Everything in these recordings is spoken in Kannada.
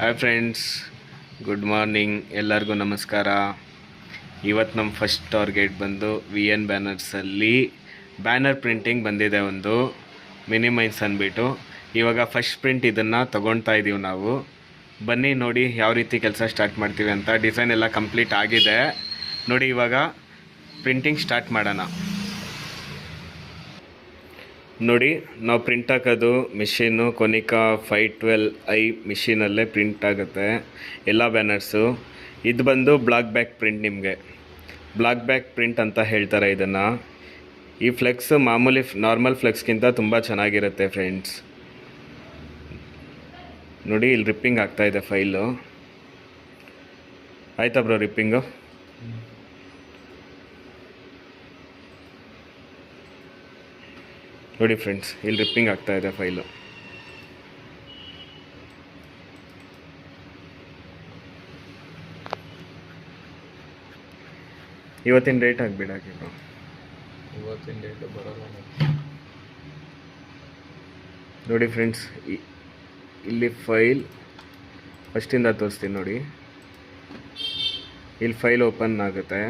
Hi friends, good morning. ಎಲ್ಲರಿಗೂ ನಮಸ್ಕಾರ. ಇವತ್ತು ನಮ್ಮ ಫಸ್ಟ್ ಟಾರ್ಗೆಟ್ ಬಂದು VN ಬ್ಯಾನರ್ಸಲ್ಲಿ ಬ್ಯಾನರ್ ಪ್ರಿಂಟಿಂಗ್ ಬಂದಿದೆ, ಒಂದು ಮಿನಿಮೈನ್ಸ್ ಅಂದ್ಬಿಟ್ಟು. ಇವಾಗ ಫಸ್ಟ್ ಪ್ರಿಂಟ್ ಇದನ್ನು ತೊಗೊಳ್ತಾ ಇದ್ದೀವಿ ನಾವು. ಬನ್ನಿ ನೋಡಿ ಯಾವ ರೀತಿ ಕೆಲಸ ಸ್ಟಾರ್ಟ್ ಮಾಡ್ತೀವಿ ಅಂತ. ಡಿಸೈನ್ ಎಲ್ಲ ಕಂಪ್ಲೀಟ್ ಆಗಿದೆ ನೋಡಿ. ಇವಾಗ ಪ್ರಿಂಟಿಂಗ್ ಸ್ಟಾರ್ಟ್ ಮಾಡೋಣ. ನೋಡಿ, ನಾವು ಪ್ರಿಂಟ್ ಹಾಕೋದು ಮಿಷಿನ್ನು ಕೊನಿಕಾ 512i ಮಿಷಿನಲ್ಲೇ ಪ್ರಿಂಟ್ ಆಗುತ್ತೆ ಎಲ್ಲ ಬ್ಯಾನರ್ಸು. ಇದು ಬಂದು ಬ್ಲಾಕ್ ಬ್ಯಾಕ್ ಪ್ರಿಂಟ್. ನಿಮಗೆ ಬ್ಲಾಕ್ ಬ್ಯಾಕ್ ಪ್ರಿಂಟ್ ಅಂತ ಹೇಳ್ತಾರೆ ಇದನ್ನು. ಈ ಫ್ಲೆಕ್ಸ್ ಮಾಮೂಲಿ ನಾರ್ಮಲ್ ಫ್ಲೆಕ್ಸ್ಗಿಂತ ತುಂಬ ಚೆನ್ನಾಗಿರುತ್ತೆ ಫ್ರೆಂಡ್ಸ್. ನೋಡಿ, ಇಲ್ಲಿ ರಿಪ್ಪಿಂಗ್ ಆಗ್ತಾಯಿದೆ ಫೈಲು. ಆಯ್ತಾ ಬ್ರೋ ರಿಪ್ಪಿಂಗು? ನೋಡಿ ಫ್ರೆಂಡ್ಸ್, ಇಲ್ಲಿ ರಿಪ್ಪಿಂಗ್ ಆಗ್ತಾಯಿದೆ ಫೈಲು. ಇವತ್ತಿನ ಡೇಟ್ ಆಗಿಬಿಡಾಕಿ ಬ್ರೋ. ಇವತ್ತಿನ ಡೇಟ್ ಬರೋಲ್ಲ ನೋಡಿ ಫ್ರೆಂಡ್ಸ್, ಇಲ್ಲಿ ಫೈಲ್ ಫಸ್ಟಿಂದ ತೋರಿಸ್ತೀನಿ ನೋಡಿ. ಇಲ್ಲಿ ಫೈಲ್ ಓಪನ್ ಆಗುತ್ತೆ.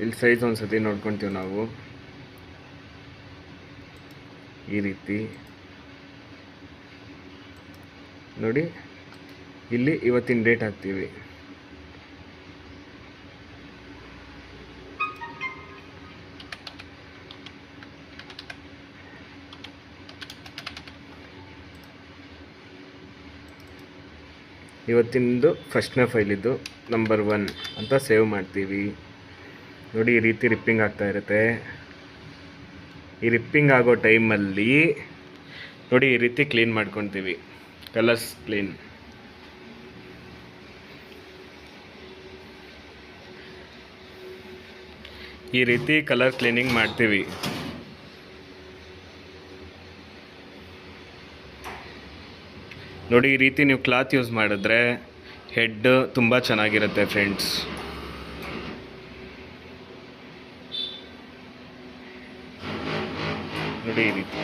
ಇಲ್ಲಿ ಸೈಜ್ ಒಂದು ಸತಿ ನೋಡ್ಕೊತೀವಿ ನಾವು ಈ ರೀತಿ. ನೋಡಿ, ಇಲ್ಲಿ ಇವತ್ತಿನ ಡೇಟ್ ಹಾಕ್ತೀವಿ. ಇವತ್ತಿಂದು ಫಸ್ಟ್ನೇ ಫೈಲ್ ಇದು ನಂಬರ್ 1 ಅಂತ ಸೇವ್ ಮಾಡ್ತೀವಿ. ನೋಡಿ, ಈ ರೀತಿ ರಿಪ್ಪಿಂಗ್ ಆಗ್ತಾ ಇರುತ್ತೆ. ಈ ರಿಪ್ಪಿಂಗ್ ಆಗೋ ಟೈಮಲ್ಲಿ ನೋಡಿ ಈ ರೀತಿ ಕ್ಲೀನ್ ಮಾಡ್ಕೊತೀವಿ. Colours clean. ಈ ರೀತಿ ಕಲರ್ ಕ್ಲೀನಿಂಗ್ ಮಾಡ್ತೀವಿ. ನೋಡಿ, ಈ ರೀತಿ ನೀವು ಕ್ಲಾತ್ ಯೂಸ್ ಮಾಡಿದ್ರೆ ಹೆಡ್ ತುಂಬ ಚೆನ್ನಾಗಿರುತ್ತೆ ಫ್ರೆಂಡ್ಸ್. ನೋಡಿ ಈ ರೀತಿ.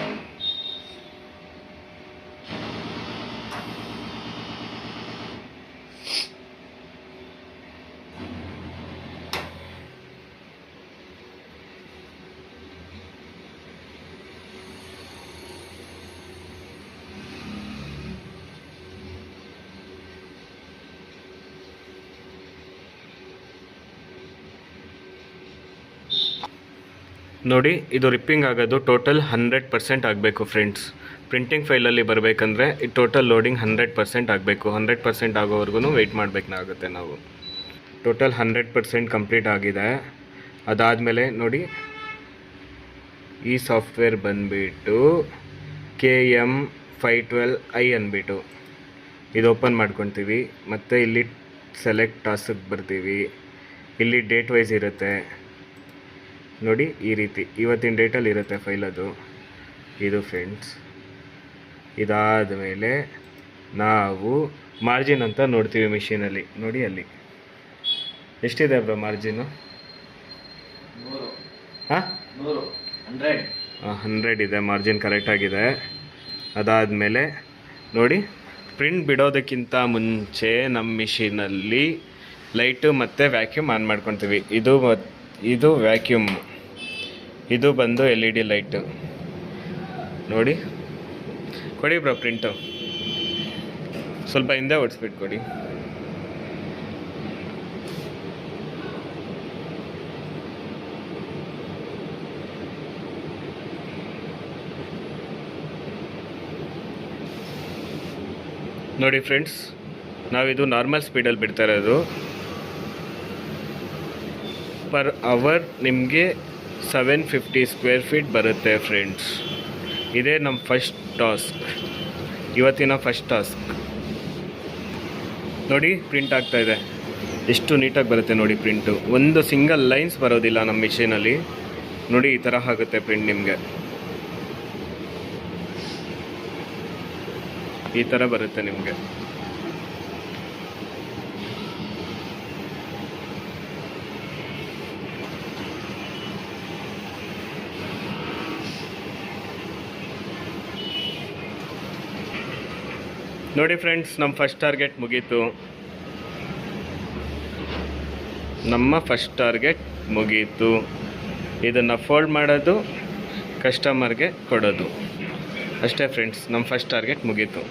ನೋಡಿ, ಇದು ರಿಪ್ಪಿಂಗ್ ಆಗೋದು ಟೋಟಲ್ 100% ಆಗಬೇಕು ಫ್ರೆಂಡ್ಸ್. ಪ್ರಿಂಟಿಂಗ್ ಫೈಲಲ್ಲಿ ಬರಬೇಕಂದ್ರೆ ಈ ಟೋಟಲ್ ಲೋಡಿಂಗ್ 100% ಆಗಬೇಕು. 100% ಆಗೋವರೆಗೂ ವೆಯ್ಟ್ ಮಾಡಬೇಕಾಗುತ್ತೆ ನಾವು. ಟೋಟಲ್ 100% ಕಂಪ್ಲೀಟ್ ಆಗಿದೆ. ಅದಾದಮೇಲೆ ನೋಡಿ, ಈ ಸಾಫ್ಟ್ವೇರ್ ಬಂದುಬಿಟ್ಟು KM512i ಅಂದ್ಬಿಟ್ಟು ಇದು ಓಪನ್ ಮಾಡ್ಕೊತೀವಿ. ಮತ್ತು ಇಲ್ಲಿ ಸೆಲೆಕ್ಟ್ ಟಾಸ್ಕ್ ಬರ್ತೀವಿ. ಇಲ್ಲಿ ಡೇಟ್ ವೈಸ್ ಇರುತ್ತೆ ನೋಡಿ. ಈ ರೀತಿ ಇವತ್ತಿನ ಡೇಟಲ್ಲಿ ಇರುತ್ತೆ ಫೈಲ್ ಅದು. ಇದು ಫ್ರೆಂಡ್ಸ್. ಇದಾದ ಮೇಲೆ ನಾವು ಮಾರ್ಜಿನ್ ಅಂತ ನೋಡ್ತೀವಿ ಮಿಷಿನಲ್ಲಿ. ನೋಡಿ, ಅಲ್ಲಿ ಎಷ್ಟಿದೆ ಬ್ರೋ ಮಾರ್ಜಿನು? 100 ಇದೆ ಮಾರ್ಜಿನ್, ಕರೆಕ್ಟಾಗಿದೆ. ಅದಾದಮೇಲೆ ನೋಡಿ, ಪ್ರಿಂಟ್ ಬಿಡೋದಕ್ಕಿಂತ ಮುಂಚೆ ನಮ್ಮ ಮಿಷಿನಲ್ಲಿ ಲೈಟು ಮತ್ತು ವ್ಯಾಕ್ಯೂಮ್ ಆನ್ ಮಾಡ್ಕೊತೀವಿ. ಇದು ವ್ಯಾಕ್ಯೂಮ್, ಇದು ಬಂದು LED ಲೈಟು. ನೋಡಿ, ಕೊಡಿ ಬ್ರೋ ಪ್ರಿಂಟು. ಸ್ವಲ್ಪ ಹಿಂದೆ ಓಡಿಸ್ಬಿಟ್ಟು ಕೊಡಿ. ನೋಡಿ ಫ್ರೆಂಡ್ಸ್, ನಾವಿದು ನಾರ್ಮಲ್ ಸ್ಪೀಡಲ್ಲಿ ಬಿಡ್ತಾ ಇರೋದು. ಪರ್ ಅವರ್ ನಿಮಗೆ 750 ಸ್ಕ್ವೇರ್ ಫೀಟ್ ಬರುತ್ತೆ ಫ್ರೆಂಡ್ಸ್. ಇದೇ ನಮ್ಮ ಫಸ್ಟ್ ಟಾಸ್ಕ್, ಇವತ್ತಿನ ಫಸ್ಟ್ ಟಾಸ್ಕ್. ನೋಡಿ, ಪ್ರಿಂಟ್ ಆಗ್ತಾಯಿದೆ. ಎಷ್ಟು ನೀಟಾಗಿ ಬರುತ್ತೆ ನೋಡಿ ಪ್ರಿಂಟು. ಒಂದು ಸಿಂಗಲ್ ಲೈನ್ಸ್ ಬರೋದಿಲ್ಲ ನಮ್ಮ ಮಿಷಿನಲ್ಲಿ. ನೋಡಿ, ಈ ಥರ ಆಗುತ್ತೆ ಪ್ರಿಂಟ್. ನಿಮಗೆ ಈ ಥರ ಬರುತ್ತೆ ನಿಮಗೆ. ನೋಡಿ ಫ್ರೆಂಡ್ಸ್, ನಮ್ಮ ಫಸ್ಟ್ ಟಾರ್ಗೆಟ್ ಮುಗೀತು. ನಮ್ಮ ಫಸ್ಟ್ ಟಾರ್ಗೆಟ್ ಮುಗೀತು. ಇದನ್ನು ಫೋಲ್ಡ್ ಮಾಡೋದು, ಕಸ್ಟಮರ್ಗೆ ಕೊಡೋದು ಅಷ್ಟೇ ಫ್ರೆಂಡ್ಸ್. ನಮ್ಮ ಫಸ್ಟ್ ಟಾರ್ಗೆಟ್ ಮುಗೀತು.